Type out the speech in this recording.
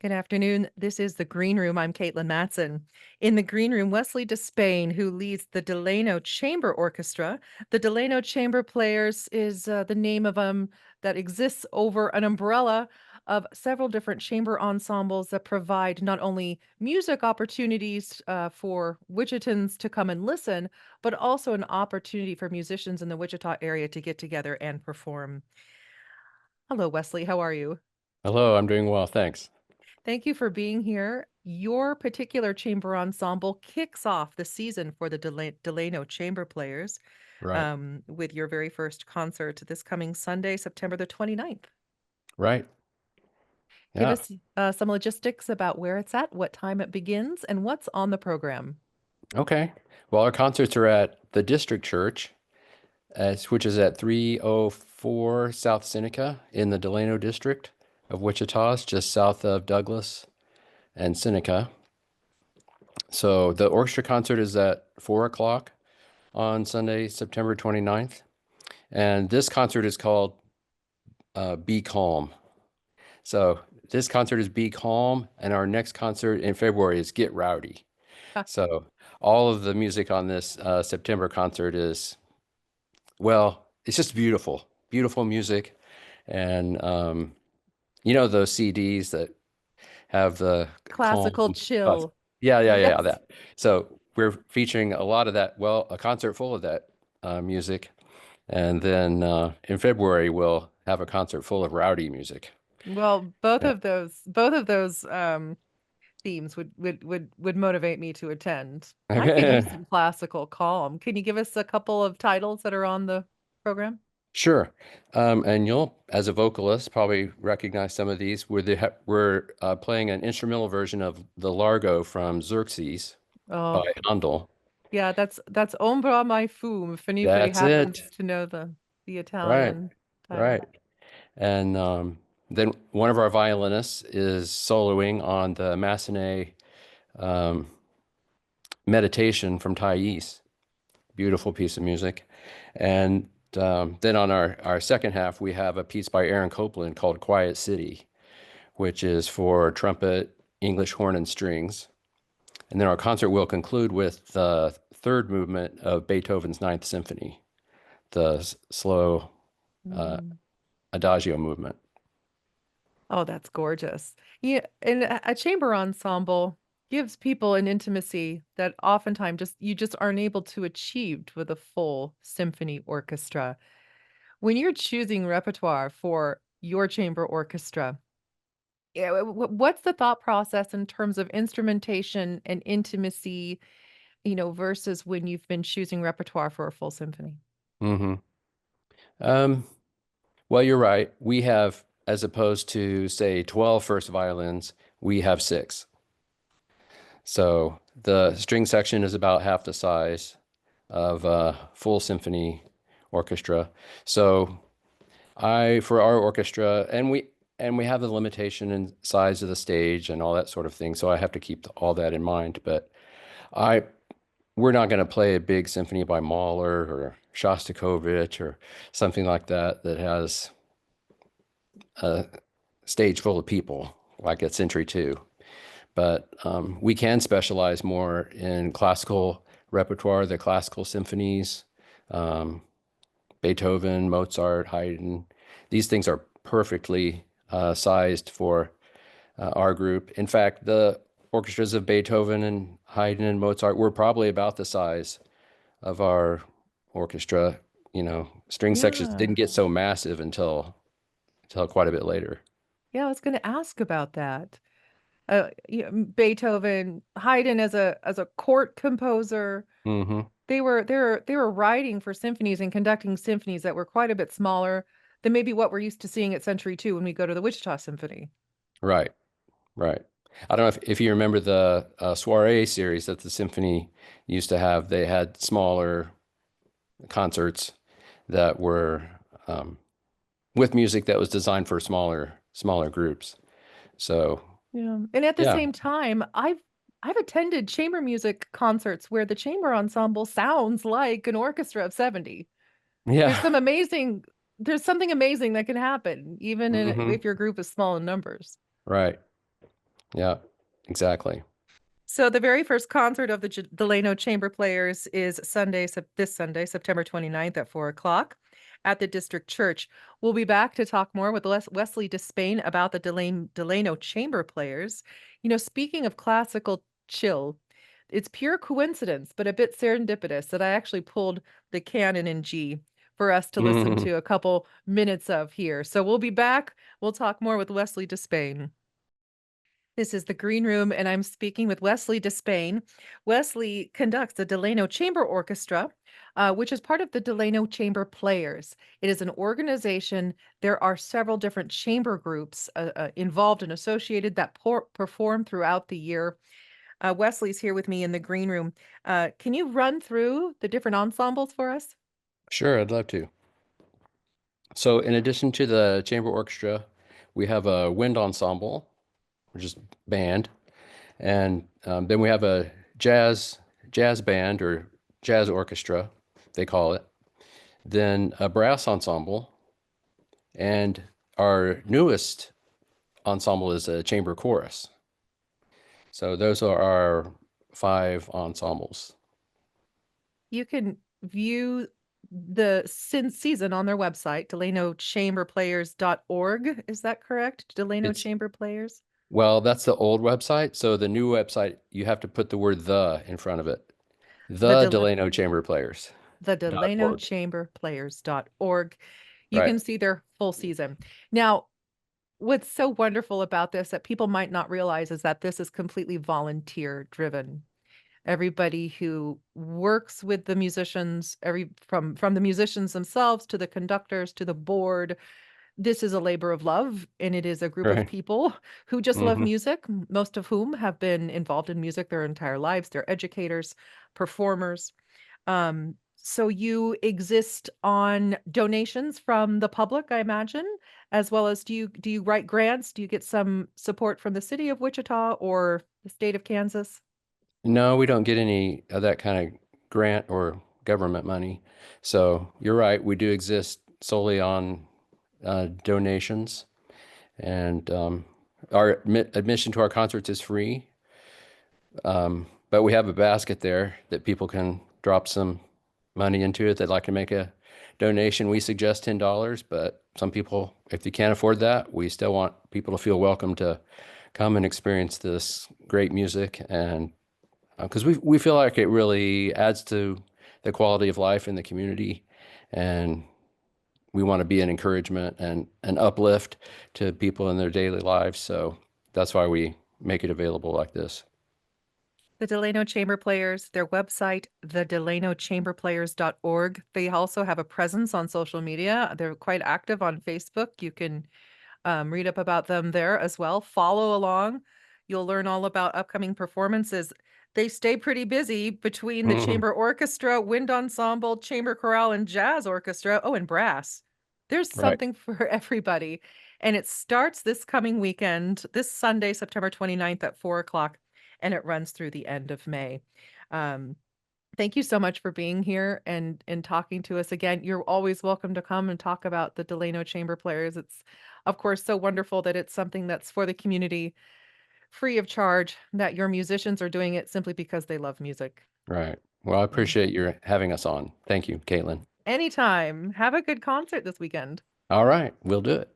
Good afternoon. This is the Green Room. I'm Caitlin Matson. In the Green Room, Wesley DeSpain, who leads the Delano Chamber Orchestra. The Delano Chamber Players is the name of that exists over an umbrella of several different chamber ensembles that provide not only music opportunities for Wichitans to come and listen, but also an opportunity for musicians in the Wichita area to get together and perform. Hello, Wesley. How are you? Hello, I'm doing well, thanks. Thank you for being here. Your particular chamber ensemble kicks off the season for the Delano Chamber Players Right, with your very first concert this coming Sunday, September the 29th. right. Give Yeah. us some logistics about where it's at, what time it begins, and what's on the program. Okay. Well, our concerts are at the District Church, which is at 304 South Seneca in the Delano District of Wichita. It's just south of Douglas and Seneca. So the orchestra concert is at 4 o'clock on Sunday, September 29th. And this concert is called Be Calm. So this concert is Be Calm, and our next concert in February is Get Rowdy. So all of the music on this September concert is, well, it's just beautiful, beautiful music. And you know those CDs that have the calm Classical thoughts? chill. Yeah, Yes. that. So we're featuring a lot of that, well, a concert full of that music. And then in February, we'll have a concert full of rowdy music. Well, both Yeah. of those themes would motivate me to attend. I could use Okay. some classical calm. Can you give us a couple of titles that are on the program? Sure. And you'll, as a vocalist, probably recognize some of these. We're playing an instrumental version of the Largo from Xerxes by Oh, Handel. yeah, that's Ombra mai fume, if anybody That's happens it. to know the Right, Italian title. right. And then one of our violinists is soloing on the Massenet um, Meditation from Thais. Beautiful piece of music. And then on our second half, we have a piece by Aaron Copland called Quiet City, which is for trumpet, English horn, and strings. And then our concert will conclude with the third movement of Beethoven's Ninth Symphony, the slow uh, Mm. adagio movement. Oh, that's gorgeous. Yeah, and a chamber ensemble gives people an intimacy that oftentimes you just aren't able to achieve with a full symphony orchestra. When you're choosing repertoire for your chamber orchestra, yeah, what's the thought process in terms of instrumentation and intimacy, versus when you've been choosing repertoire for a full symphony? hmm Um, well, you're right. We have, as opposed to, say, 12 first violins, we have six. So the string section is about half the size of a full symphony orchestra. So for our orchestra, and we have the limitation in size of the stage and all that sort of thing. So I have to keep all that in mind. But I, we're not going to play a big symphony by Mahler or Shostakovich or something like that that has a stage full of people like at Century 2. But we can specialize more in classical repertoire, the classical symphonies, um, Beethoven, Mozart, Haydn. These things are perfectly sized for our group. In fact, the orchestras of Beethoven and Haydn and Mozart were probably about the size of our orchestra. You know, string sections Yeah. didn't get so massive until quite a bit later. Yeah, I was going to ask about that. Beethoven, Haydn as a court composer, hmm they were writing for symphonies and conducting symphonies that were quite a bit smaller than maybe what we're used to seeing at Century 2 when we go to the Wichita Symphony. Right, right. I don't know if you remember the soiree series that the symphony used to have. They had smaller concerts that were um, with music that was designed for smaller groups. So Yeah. And at the yeah, same time, I've attended chamber music concerts where the chamber ensemble sounds like an orchestra of 70. There's yeah, some amazing there's something amazing that can happen even hmm if your group is small in numbers. right. Yeah, exactly. So the very first concert of the Delano Chamber Players is this Sunday, September 29th at 4 o'clock at the District Church. We'll be back to talk more with Wesley DeSpain about the Delano Chamber Players. Speaking of classical chill, it's pure coincidence, but a bit serendipitous that I actually pulled the canon in G for us to listen to a couple minutes of here. So we'll be back. We'll talk more with Wesley DeSpain. This is the Green Room, and I'm speaking with Wesley DeSpain. Wesley conducts the Delano Chamber Orchestra, which is part of the Delano Chamber Players. It is an organization. There are several different chamber groups involved and associated that perform throughout the year. Wesley's here with me in the Green Room. Can you run through the different ensembles for us? Sure, I'd love to. So, in addition to the chamber orchestra, we have a wind ensemble, which is band, and then we have a jazz band or jazz orchestra, they call it. Then a brass ensemble, and our newest ensemble is a chamber chorus. So those are our 5 ensembles. You can view the season on their website, delanochamberplayers.org. Is that correct? Delano It's Chamber Players? Well, that's the old website. So the new website, you have to put the word "the" in front of it. The The Del Delano Chamber Players the .org. delanochamberplayers.org. You Right. can see their full season. Now, what's so wonderful about this that people might not realize is that this is completely volunteer driven. Everybody who works with the musicians, from the musicians themselves to the conductors to the board, this is a labor of love, and it is a group of Right. people who just love Hmm. music, most of whom have been involved in music their entire lives. They're educators, performers. So you exist on donations from the public, I imagine, as well as do you write grants? Do you get some support from the city of Wichita or the state of Kansas? No, we don't get any of that kind of grant or government money. So you're right. We do exist solely on donations, and our admission to our concerts is free. But we have a basket there that people can drop some money into it. They'd like to make a donation. We suggest $10, but some people, if you can't afford that, we still want people to feel welcome to come and experience this great music. And because we feel like it really adds to the quality of life in the community, and we want to be an encouragement and an uplift to people in their daily lives. So that's why we make it available like this. The Delano Chamber Players, their website, thedelanochamberplayers.org. They also have a presence on social media. They're quite active on Facebook. You can read up about them there as well. Follow along. You'll learn all about upcoming performances. They stay pretty busy between the chamber orchestra, wind ensemble, chamber chorale, and jazz orchestra. Oh, and brass. There's Right. something for everybody. And it starts this coming weekend, this Sunday, September 29th at 4 o'clock, and it runs through the end of May. Um, Thank you so much for being here and talking to us again. You're always welcome to come and talk about the Delano Chamber Players. It's, of course, so wonderful that it's something that's for the community, free of charge, that your musicians are doing it simply because they love music. Right. Well, I Mm. appreciate your having us on. Thank you, Caitlin. Anytime. Have a good concert this weekend. All right, we'll do it.